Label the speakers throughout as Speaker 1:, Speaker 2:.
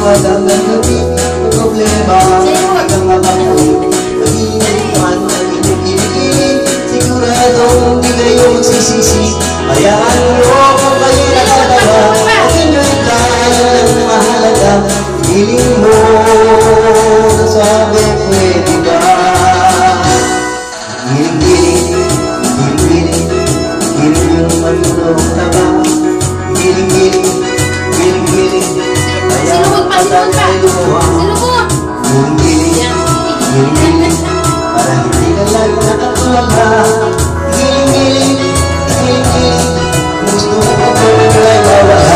Speaker 1: Madamdam na di problema at ang ako'y mag-iiman na kinikilig. Siguradong di kayo magsisisi. Hayaan nyo kung kayo nasa daba at inyo'y kaya ng mahalaga. Piling mo sabi pwede ba? Giling-giling, giling-giling, giling yung manulong taba. Giling-giling, giling-giling, hayaan patang ay lumuha. Giling-giling, giling-giling, para hindi ka lang nakatulala. Giling-giling, giling-giling, gusto mo pa ba ay mawala?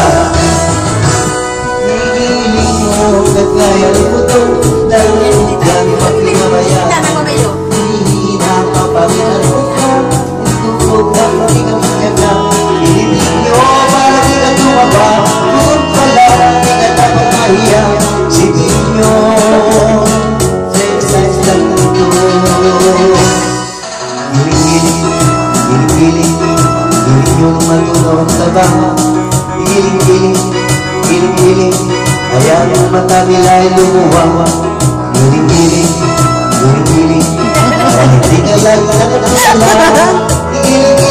Speaker 1: Giling mo, kagaya mo to, dahil dami magpinamaya. Hindi na papawilan mo ka, itutog na magiging ka. Giling nyo, para di ka tumaba, kung pala, di ka dapat mahiya. Sige nyo, sa exercise lang ito. Giling-giling, giling-giling, giling nyo matulong taba. Giling-giling, giling-giling, hayaan yung mata nila ay lumuha. Giling-giling, giling-giling, para hindi ka lang nakatulala. Giling-giling,